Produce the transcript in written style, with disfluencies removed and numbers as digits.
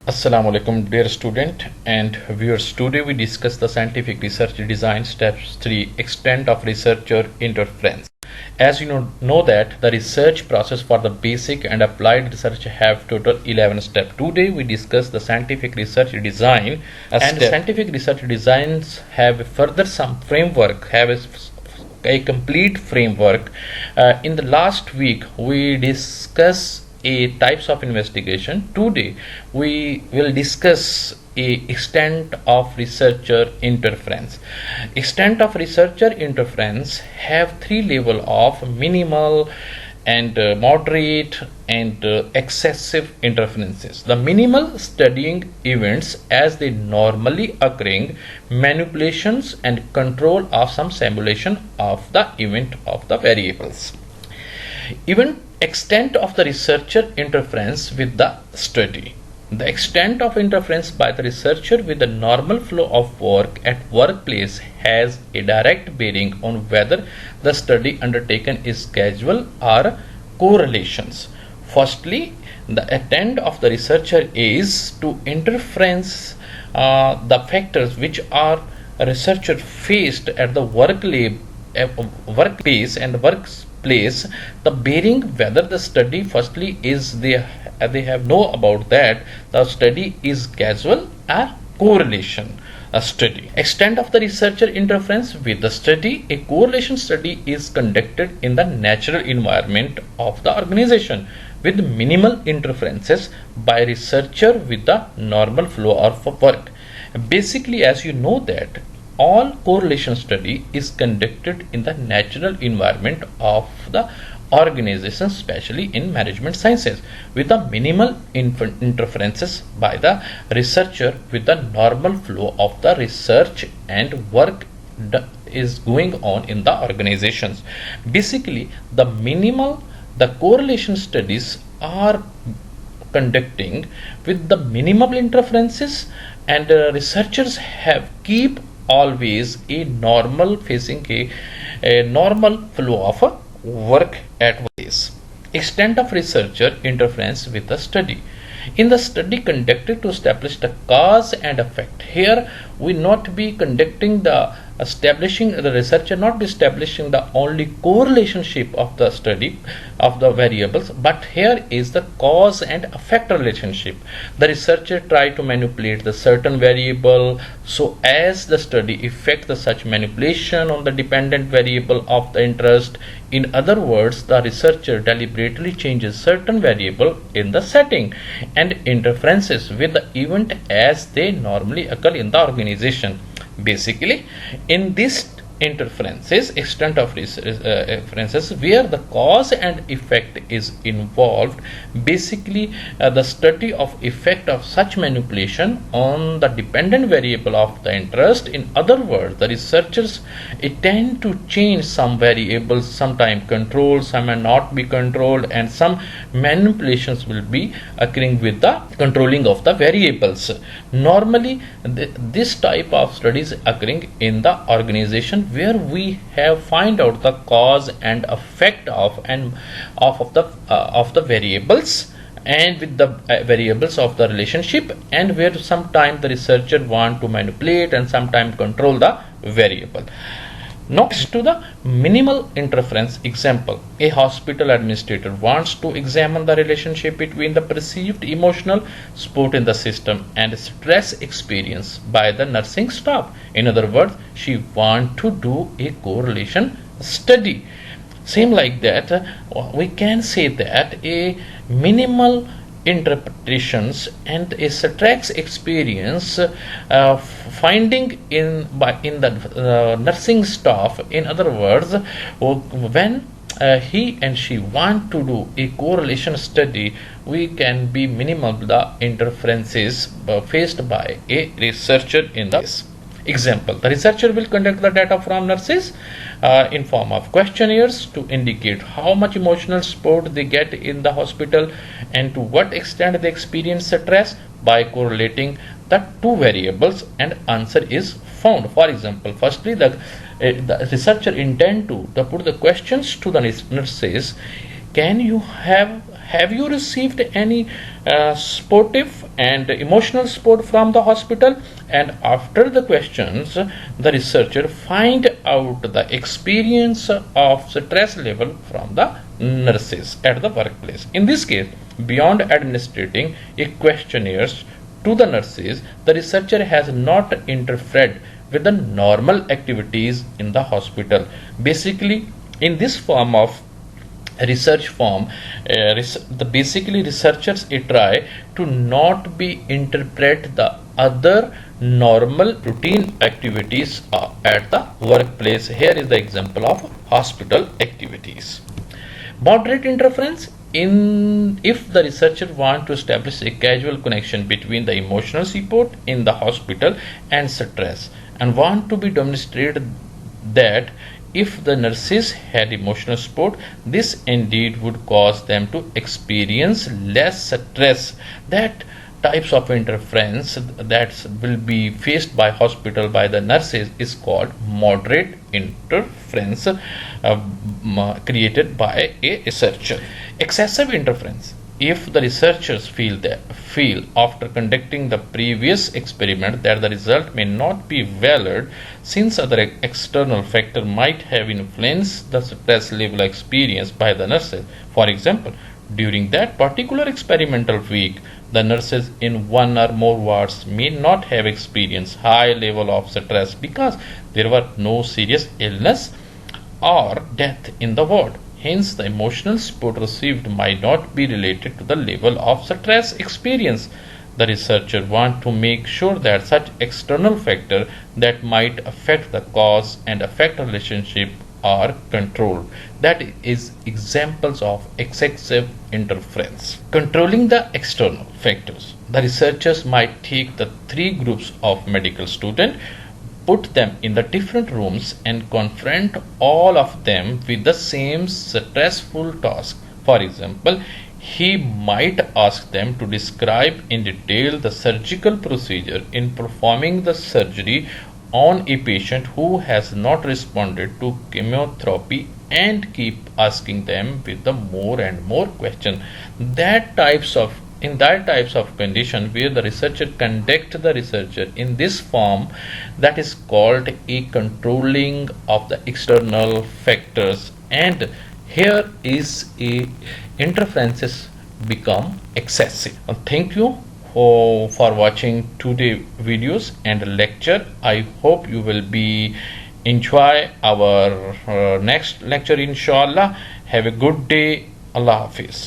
Assalamu alaikum, dear student and viewers. Today we discuss the scientific research design steps 3 extent of researcher interference. As you know that the research process for the basic and applied research have total 11 steps. Today we discuss the scientific research design and scientific research designs have further some framework, have a complete framework. In the last week we discuss a types of investigation. Today we will discuss a extent of researcher interference. Extent of researcher interference have three level of minimal and moderate and excessive interferences. The minimal studying events as they normally occurring, manipulations and control of some simulation of the event of the variables. Even extent of the researcher interference with the study. The extent of interference by the researcher with the normal flow of work at workplace has a direct bearing on whether the study undertaken is causal or correlations. Firstly, the intent of the researcher is to interference the factors which are researcher faced at the workplace and workplace, the bearing whether the study firstly is they have know about that the study is causal or correlation study. Extent of the researcher interference with the study. A correlation study is conducted in the natural environment of the organization with minimal interferences by researcher with the normal flow of work. Basically, as you know that all correlation study is conducted in the natural environment of the organization, especially in management sciences, with the minimal interferences by the researcher with the normal flow of the research and work is going on in the organizations. Basically, the correlation studies are conducting with the minimal interferences, and researchers have keep always a normal facing a normal flow of work at workplace. Extent of researcher interference with the study. In the study conducted to establish the cause and effect, here we not be conducting the researcher not be establishing the only correlationship of the study of the variables, but here is the cause and effect relationship. The researcher try to manipulate the certain variable so as the study effect the such manipulation on the dependent variable of the interest. In other words, the researcher deliberately changes certain variable in the setting and interferences with the event as they normally occur in the organization. Basically, in this interferences, extent of references where the cause and effect is involved, basically the study of effect of such manipulation on the dependent variable of the interest. In other words, the researchers tend to change some variables, sometimes control, some may not be controlled, and some manipulations will be occurring with the controlling of the variables. Normally this type of studies occurring in the organization where we have find out the cause and effect of the variables and with the variables of the relationship, and where sometimes the researcher want to manipulate and sometimes control the variable. Next to the minimal interference example, a hospital administrator wants to examine the relationship between the perceived emotional support in the system and stress experienced by the nursing staff. In other words, she wants to do a correlation study. Same like that, we can say that a minimal interpretations and a stress experience finding in the nursing staff. In other words, when he and she want to do a correlation study, we can be minimal the interferences faced by a researcher in this example. The researcher will conduct the data from nurses in form of questionnaires to indicate how much emotional support they get in the hospital and to what extent they experience stress by correlating the two variables, and answer is found. For example, firstly the researcher intend to put the questions to the nurses: can you have have you received any sportive and emotional support from the hospital? And after the questions, the researcher find out the experience of stress level from the nurses at the workplace. In this case, beyond administering a questionnaires to the nurses, the researcher has not interfered with the normal activities in the hospital. Basically, in this form of research form, basically researchers try to not be interpret the other normal routine activities at the workplace. Here is the example of hospital activities. Moderate interference, in if the researcher want to establish a causal connection between the emotional support in the hospital and stress, and want to be demonstrated that if the nurses had emotional support, this indeed would cause them to experience less stress. That types of interference that will be faced by hospital by the nurses is called moderate interference created by a researcher. Excessive interference, if the researchers feel after conducting the previous experiment that the result may not be valid since other external factor might have influenced the stress level experienced by the nurses. For example, during that particular experimental week, the nurses in one or more wards may not have experienced high level of stress because there were no serious illness or death in the ward. Hence, the emotional support received might not be related to the level of stress experience. The researcher wants to make sure that such external factors that might affect the cause and effect relationship are controlled. That is examples of excessive interference. Controlling the external factors. The researchers might take the three groups of medical students, put them in the different rooms and confront all of them with the same stressful task. For example, he might ask them to describe in detail the surgical procedure in performing the surgery on a patient who has not responded to chemotherapy, and keep asking them with the more and more questions. That types of condition where the researcher conduct the researcher in this form, that is called a controlling of the external factors, and here is a interferences become excessive. Thank you for watching today videos and lecture. I hope you will be enjoy our next lecture inshallah. Have a good day. Allah Hafiz.